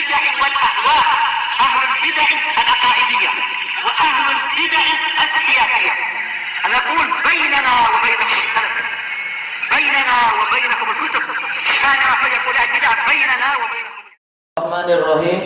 البدع والأهواء، أهل البدع العقائدية وأهل البدع السياسية. نقول بيننا وبينكم السلف، بيننا وبينكم الكتب، كان فيقول البدع بيننا وبينكم. Bismillahirrahmanirrahim.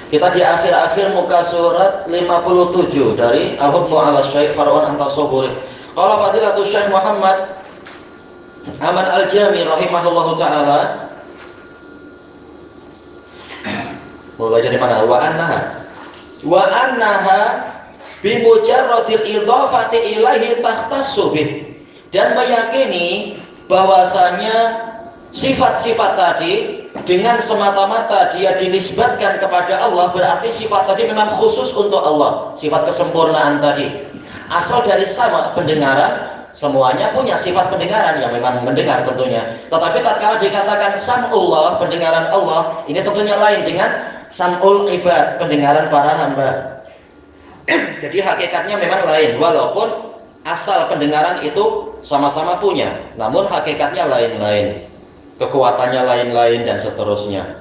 Kita di akhir-akhir muka surat 57 dari Al-Hukmu 'ala Syekh Far'un Antasawuri. Qala Fadilatul Syekh Muhammad Aman Al-Jami rahimahullahu taala. Mau baca dari mana? Wa annaha bimujarradil idhafati ilaihi takhtassu bih. Dan meyakini bahwasanya sifat-sifat tadi dengan semata-mata dia dinisbatkan kepada Allah, berarti sifat tadi memang khusus untuk Allah. Sifat kesempurnaan tadi asal dari sama pendengaran, semuanya punya sifat pendengaran yang memang mendengar tentunya. Tetapi tatkala dikatakan sam'ullah, pendengaran Allah, ini tentunya lain dengan sam'ul ibad, pendengaran para hamba. Jadi hakikatnya memang lain, walaupun asal pendengaran itu sama-sama punya, namun hakikatnya lain-lain, kekuatannya lain-lain dan seterusnya.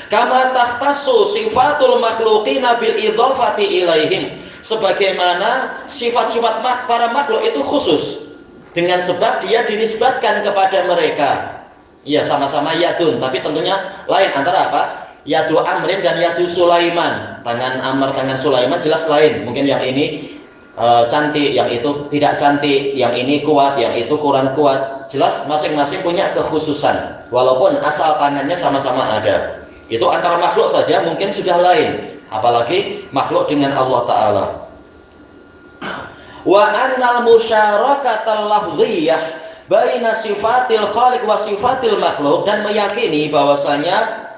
Kama takhtassu sifatul makhluqina bil idhafati ilaihim, sebagaimana sifat-sifat para makhluk itu khusus dengan sebab dia dinisbatkan kepada mereka. Ya, sama-sama yadun, tapi tentunya lain antara apa? Yadu Amrin dan Yadu Sulaiman. Tangan Amr, tangan Sulaiman jelas lain. Mungkin yang ini cantik, yang itu tidak cantik, yang ini kuat, yang itu kurang kuat. Jelas masing-masing punya kekhususan, walaupun asal tangannya sama-sama ada. Itu antara makhluk saja mungkin sudah lain, apalagi makhluk dengan Allah Ta'ala. Wa annal musyarakatan lafziyah baina sifatil khaliq wa sifatil makhluk, dan meyakini bahwasanya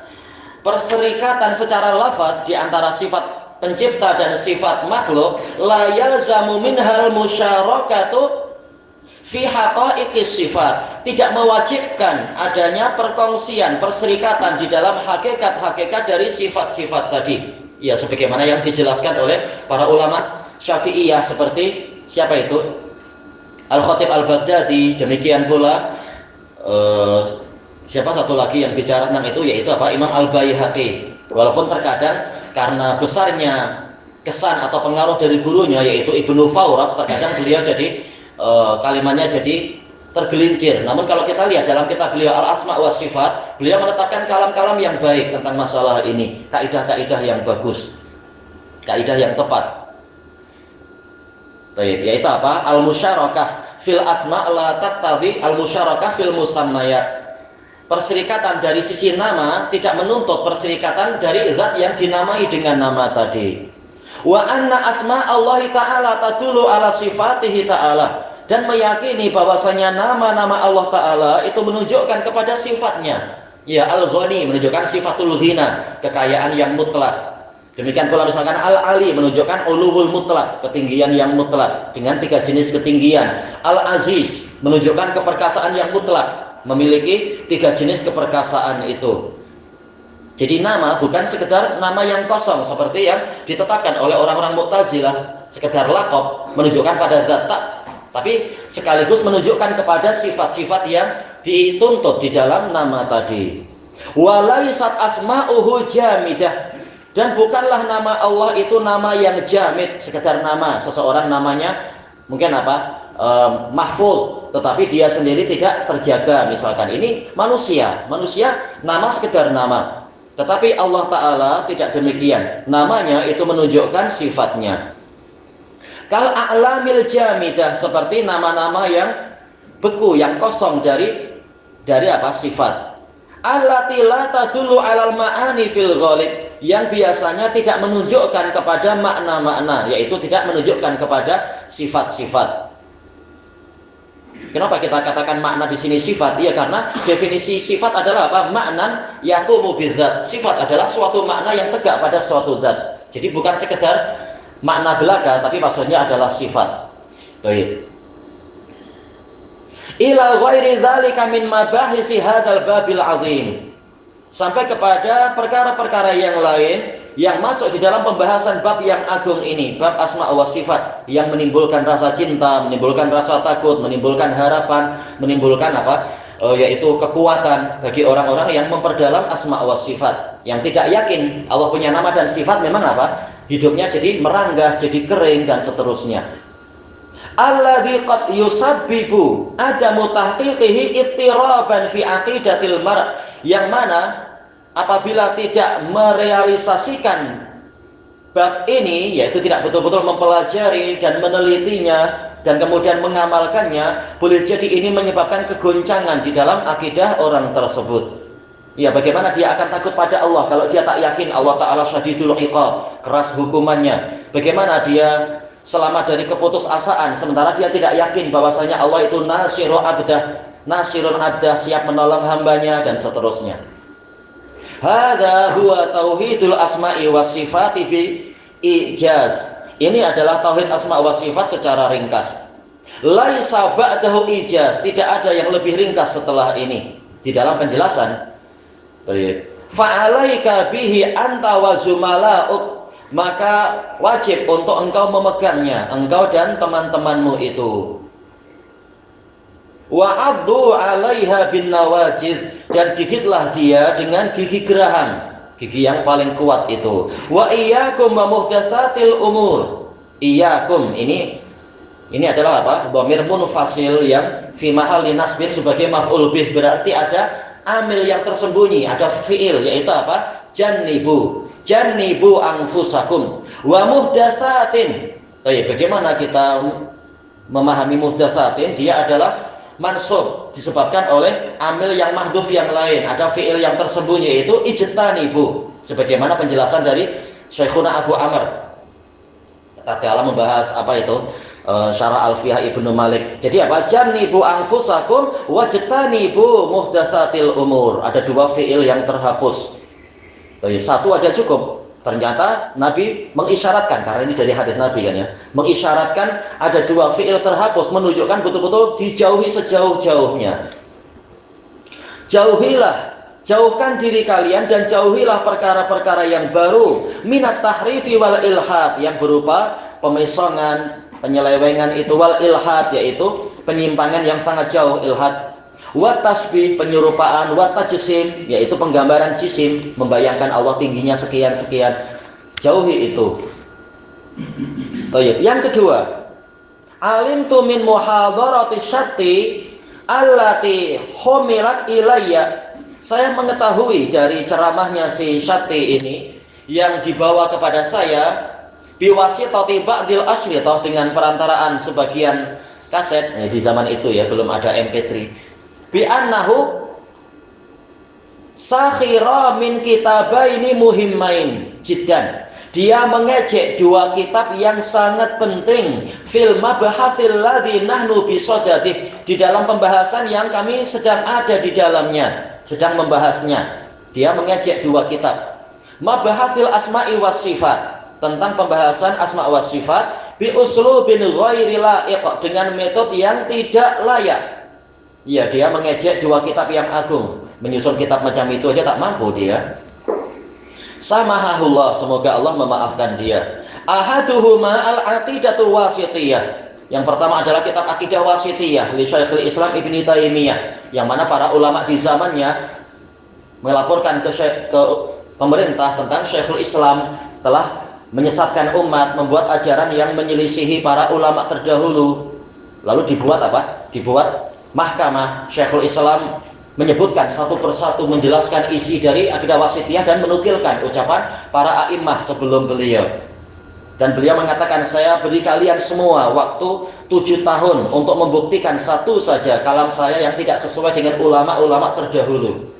perserikatan secara lafaz di antara sifat pencipta dan sifat makhluk la yalzamu minhal musyarakatu fi haqa'iqis sifat, tidak mewajibkan adanya perkongsian, perserikatan di dalam hakikat-hakikat dari sifat-sifat tadi. Ya, sebagaimana yang dijelaskan oleh para ulama Syafi'iyah seperti siapa itu? Al-Khatib Al-Baghdadi, demikian pula siapa satu lagi yang bicara tentang itu, yaitu apa? Imam Al-Baihaqi. Walaupun terkadang karena besarnya kesan atau pengaruh dari gurunya yaitu Ibnu Fawraq, terkadang beliau jadi kalimatnya jadi tergelincir. Namun kalau kita lihat dalam kitab beliau Al-Asma wa Sifat, beliau menetapkan kalam-kalam yang baik tentang masalah ini, kaidah-kaidah yang bagus, kaidah yang tepat. Baik, yaitu apa? Al-musyarakah fil asma' la taqtabi al-musyarakah fil musammayat. Perserikatan dari sisi nama tidak menuntut perserikatan dari zat yang dinamai dengan nama tadi. Wa anna asma Allah Ta'ala tadulu ala sifatihi ta'ala, dan meyakini bahwasanya nama-nama Allah Ta'ala itu menunjukkan kepada sifatnya. Ya, Al-Ghani menunjukkan sifatul ghina, kekayaan yang mutlak. Demikian pula misalkan Al-Ali menunjukkan uluhul mutlak, ketinggian yang mutlak dengan 3 jenis ketinggian. Al-Aziz menunjukkan keperkasaan yang mutlak, memiliki 3 jenis keperkasaan itu. Jadi nama bukan sekedar nama yang kosong seperti yang ditetapkan oleh orang-orang Mu'tazilah, sekedar laqab menunjukkan pada zat, tapi sekaligus menunjukkan kepada sifat-sifat yang dituntut di dalam nama tadi. Walaisat asma'uhu jamidah, dan bukanlah nama Allah itu nama yang jamid, sekedar nama. Seseorang namanya mungkin apa? Mahfuz, tetapi dia sendiri tidak terjaga. Misalkan ini manusia nama sekedar nama, tetapi Allah Ta'ala tidak demikian. Namanya itu menunjukkan sifatnya. Kal a'lamil jamidah, seperti nama-nama yang beku, yang kosong dari apa? Sifat. Allati la tadullu 'alal ma'ani fil ghalib, yang biasanya tidak menunjukkan kepada makna-makna, yaitu tidak menunjukkan kepada sifat-sifat. Kenapa kita katakan makna di sini sifat? Iya, karena definisi sifat adalah apa? Maknan yaqumu bidzat. Sifat adalah suatu makna yang tegak pada suatu zat. Jadi bukan sekedar makna belaka, tapi maksudnya adalah sifat. Baik. Ila ghairi dzalika min mabahisi hadzal babil azim. Sampai kepada perkara-perkara yang lain yang masuk di dalam pembahasan bab yang agung ini, bab asma wa sifat, yang menimbulkan rasa cinta, menimbulkan rasa takut, menimbulkan harapan, menimbulkan apa? yaitu kekuatan bagi orang-orang yang memperdalam asma wa sifat. Yang tidak yakin Allah punya nama dan sifat, memang apa? Hidupnya jadi meranggas, jadi kering dan seterusnya. Alladzi qad yusabbibu adamu tahqiqihi ittiraban fi aqidatil mar', yang mana apabila tidak merealisasikan bab ini, yaitu tidak betul-betul mempelajari dan menelitinya dan kemudian mengamalkannya, boleh jadi ini menyebabkan kegoncangan di dalam akidah orang tersebut. Ya, bagaimana dia akan takut pada Allah kalau dia tak yakin Allah Ta'ala syadidul iqab, keras hukumannya. Bagaimana dia selamat dari keputusasaan sementara dia tidak yakin bahwasanya Allah itu nasirun abdah, siap menolong hambanya dan seterusnya. Hadza huwa tauhidul asma'i was sifati bi ijaz. Ini adalah tauhid asma wa sifat secara ringkas. Laisa ba'dahu ijaz, tidak ada yang lebih ringkas setelah ini di dalam penjelasan. Baik. Fa'alaika bihi anta wa zumala'uk, maka wajib untuk engkau memegangnya, engkau dan teman-temanmu itu. Wa 'addu 'alaiha bin nawajid, dan gigitlah dia dengan gigi geraham, gigi yang paling kuat itu. Wa iyyakum wa muhdatsatil umur. Iyyakum ini adalah apa? Dhamir munfasil yang fi mahalli nasbin sebagai maf'ul bih, berarti ada amil yang tersembunyi, ada fiil, yaitu apa? Jannibu anfusakum wa muhdatsatin. Bagaimana kita memahami muhdatsatin? Dia adalah mansub disebabkan oleh amil yang mahdhuf yang lain, ada fiil yang tersembunyi, yaitu ijtanibu, sebagaimana penjelasan dari Syekhuna Abu Amr tatkala membahas apa itu syarah Alfiyah Ibnu Malik. Jadi apa? Jannibu anfusakum wajtanibu muhdatsatil umur. Ada dua fiil yang terhapus. Satu aja cukup. Ternyata Nabi mengisyaratkan, karena ini dari hadis Nabi kan ya, mengisyaratkan ada dua fiil terhapus, menunjukkan betul-betul dijauhi sejauh-jauhnya. Jauhkan diri kalian dan jauhilah perkara-perkara yang baru, minat tahrifi wal ilhad, yang berupa pemesongan, penyelewengan itu, wal ilhad yaitu penyimpangan yang sangat jauh, ilhad. Wa tasbih, penyerupaan, wa tajsim yaitu penggambaran jisim, membayangkan Allah tingginya sekian-sekian. Jauhi itu. Yang kedua, alimtu min muhadarati syatti allati humilat ilayya. Saya mengetahui dari ceramahnya si Syatti ini yang dibawa kepada saya biwasitati ba'dil asyrithah, dengan perantaraan sebagian kaset. Di zaman itu ya belum ada MP3. Bi annahu sakhira min kitabaini muhimmain jiddan. Dia mengejek dua kitab yang sangat penting, fil mabhasil ladzi nahnu bisadadih, di dalam pembahasan yang kami sedang ada di dalamnya, sedang membahasnya. Dia mengejek dua kitab. Mabhasil asma'i was sifat, tentang pembahasan asma wa sifat, bi uslubin ghairi la'iq, dengan metode yang tidak layak. Ya, dia mengejek dua kitab yang agung. Menyusun kitab macam itu aja tak mampu dia. Samahahullah, semoga Allah memaafkan dia. Ahaduhuma al-aqidatul wasithiyah. Yang pertama adalah kitab akidah wasithiyah li Syekhul Islam Ibnu Taimiyah, yang mana para ulama di zamannya melaporkan ke pemerintah tentang Syekhul Islam telah menyesatkan umat, membuat ajaran yang menyelisihi para ulama terdahulu. Lalu dibuat apa? Dibuat mahkamah. Syekhul Islam menyebutkan satu persatu, menjelaskan isi dari akidah wasithiyah dan menukilkan ucapan para a'immah sebelum beliau. Dan beliau mengatakan, saya beri kalian semua waktu 7 tahun untuk membuktikan satu saja kalam saya yang tidak sesuai dengan ulama-ulama terdahulu.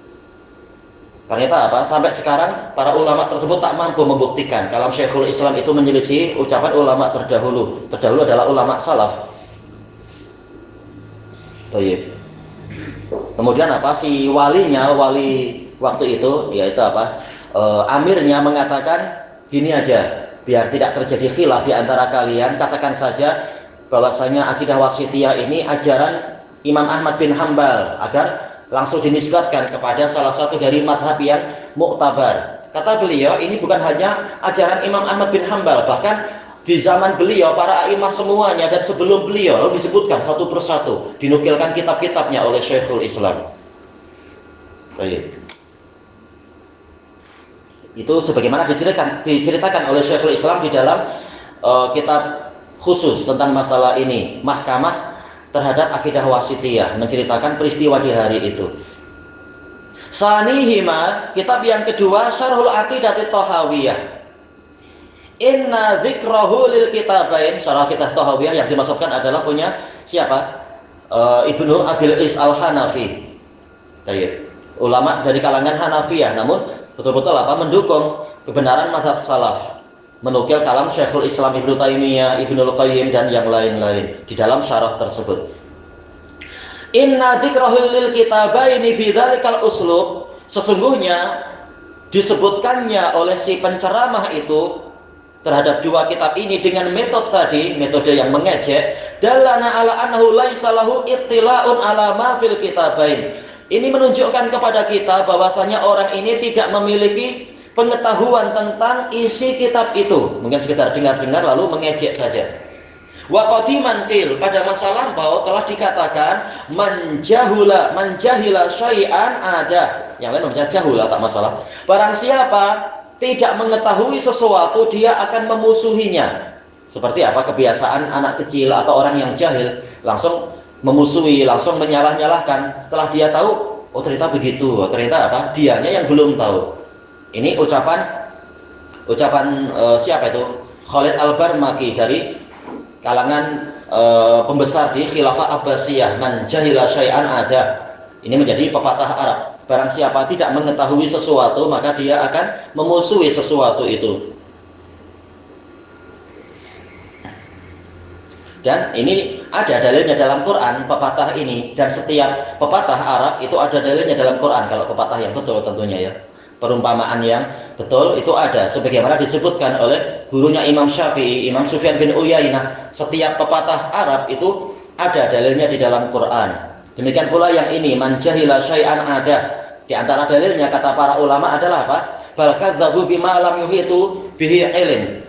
Ternyata apa? Sampai sekarang para ulama tersebut tak mampu membuktikan kalam Syekhul Islam itu menyelisih ucapan ulama terdahulu. Terdahulu adalah ulama salaf. Baik. Kemudian apa, si walinya, wali waktu itu yaitu apa, amirnya mengatakan, gini aja, biar tidak terjadi khilaf di antara kalian, katakan saja bahwasanya akidah wasithiyah ini ajaran Imam Ahmad bin Hambal, agar langsung dinisbatkan kepada salah satu dari madhab yang muktabar. Kata beliau, ini bukan hanya ajaran Imam Ahmad bin Hambal, bahkan di zaman beliau, para a'imah semuanya dan sebelum beliau, lalu disebutkan satu persatu, dinukilkan kitab-kitabnya oleh Syekhul Islam. Baik. Itu sebagaimana diceritakan oleh Syekhul Islam di dalam kitab khusus tentang masalah ini, Mahkamah terhadap Akidah Wasithiyah, menceritakan peristiwa di hari itu. Sanihima, kitab yang kedua, Syarhul Aqidati Thahawiyah. Inna dzikrahu lil kitabain, syarah Aqidah Thahawiyah yang dimaksudkan adalah punya siapa? Ibnu Abil Is Al-Hanafi. Ulama dari kalangan Hanafiyah, namun betul-betul mendukung kebenaran mazhab salaf. Menukil kalam Syekhul Islam Ibnu Taimiyah, Ibnul Qayyim dan yang lain-lain di dalam syarah tersebut. Inna dzikrahu lil kitabaini bidzalikal uslub, sesungguhnya disebutkannya oleh si penceramah itu terhadap dua kitab ini dengan metode yang mengejek, dallana ala annahu laisa lahu ittila'un ala ma fil kitabain. Ini menunjukkan kepada kita bahwasanya orang ini tidak memiliki pengetahuan tentang isi kitab itu, mungkin sekedar dengar-dengar lalu mengejek saja. Wa qadiman qil, pada masa lampau telah dikatakan manjahila syai'an ada. Yang lain membaca jahula tak masalah. Barang siapa tidak mengetahui sesuatu, dia akan memusuhinya. Seperti apa kebiasaan anak kecil atau orang yang jahil, langsung memusuhi, langsung menyalah-nyalahkan. Setelah dia tahu, oh ternyata begitu, ternyata dianya yang belum tahu. Ini ucapan siapa itu? Khalid Al-Barmaki dari kalangan pembesar di Khilafah Abbasiyah. Man jahila syai'an ada. Ini menjadi pepatah Arab. Barang siapa tidak mengetahui sesuatu, maka dia akan memusuhi sesuatu itu. Dan ini ada dalilnya dalam Quran, pepatah ini. Dan setiap pepatah Arab itu ada dalilnya dalam Quran. Kalau pepatah yang betul tentunya ya. Perumpamaan yang betul itu ada. Sebagaimana disebutkan oleh gurunya Imam Syafi'i, Imam Sufyan bin Uyainah. Setiap pepatah Arab itu ada dalilnya di dalam Quran. Demikian pula yang ini, man jahila syai'an ada. Di antara dalilnya kata para ulama adalah apa? Bal kadzdzabu bima lam yuhitu bihi ilm.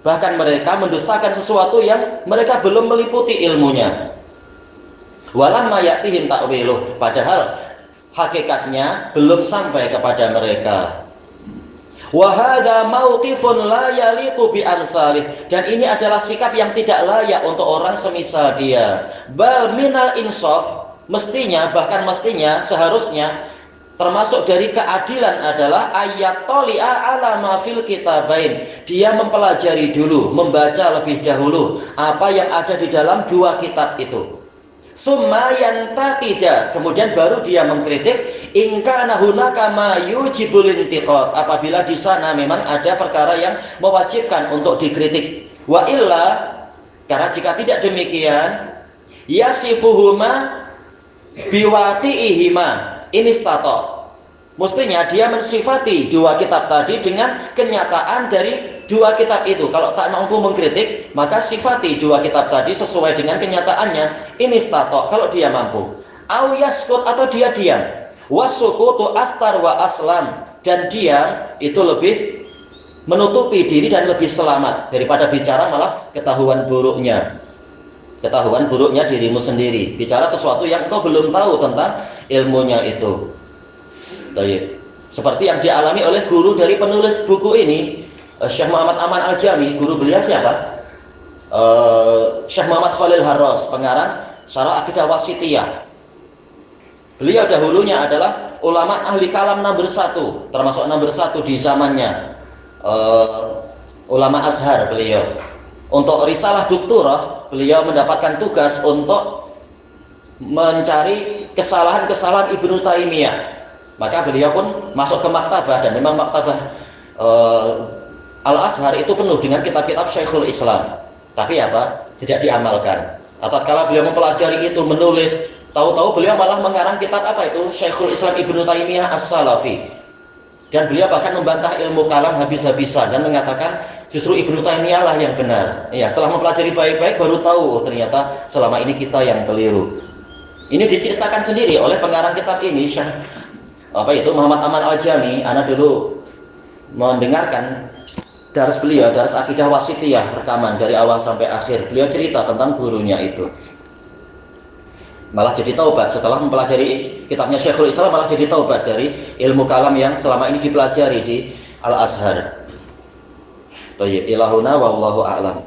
Bahkan mereka mendustakan sesuatu yang mereka belum meliputi ilmunya. Walamma ya'tihim ta'wiluh, padahal hakikatnya belum sampai kepada mereka. Wa hadza mauqifun la yaliqu bi amsalih, dan ini adalah sikap yang tidak layak untuk orang semisal dia. Bal minal insaf, mestinya seharusnya termasuk dari keadilan adalah ayat toli'a ala ma fil kitabain. Dia mempelajari dulu, membaca lebih dahulu apa yang ada di dalam dua kitab itu. Summa yantaqida, kemudian baru dia mengkritik in kana hunaka ma yujibul intiqad, apabila di sana memang ada perkara yang mewajibkan untuk dikritik. Wa illa, karena jika tidak demikian, yasifuhuma biwaqi'ihima inistato, mestinya dia mensifati dua kitab tadi dengan kenyataan dari dua kitab itu. Kalau tak mampu mengkritik, maka sifati dua kitab tadi sesuai dengan kenyataannya inistato, kalau dia mampu. Au yaskut, atau dia diam. Wasukutu astar wa aslam, dan diam itu lebih menutupi diri dan lebih selamat daripada bicara malah ketahuan buruknya dirimu sendiri, bicara sesuatu yang engkau belum tahu tentang ilmunya itu. Baik. Seperti yang dialami oleh guru dari penulis buku ini, Syekh Muhammad Aman Al-Jami. Guru beliau siapa? Syekh Muhammad Khalil Harras, pengarang Syarah Aqidah Wasithiyah. Beliau dahulunya adalah ulama ahli kalam nomor 1, termasuk nomor 1 di zamannya. Ulama Azhar beliau. Untuk risalah doktorah, beliau mendapatkan tugas untuk mencari kesalahan-kesalahan Ibnu Taimiyah. Maka beliau pun masuk ke maktabah, dan memang maktabah Al-Azhar itu penuh dengan kitab-kitab Syekhul Islam. Tapi tidak diamalkan. Tatkala beliau mempelajari itu, menulis, tahu-tahu beliau malah mengarang kitab Syekhul Islam Ibnu Taimiyah As-Salafi. Dan beliau bahkan membantah ilmu kalam habis-habisan dan mengatakan justru Ibnu Taimiyah lah yang benar. Ya, setelah mempelajari baik-baik baru tahu ternyata selama ini kita yang keliru. Ini diceritakan sendiri oleh pengarang kitab ini, Syekh Muhammad Aman Al-Jami. Ana dulu mendengarkan Dars beliau, dars akidah wasitiyah, rekaman dari awal sampai akhir. Beliau cerita tentang gurunya itu. Malah jadi taubat setelah mempelajari kitabnya Syekhul Islam, malah jadi taubat dari ilmu kalam yang selama ini dipelajari di Al-Azhar. Thayyib, ilahuna wallahu a'lam.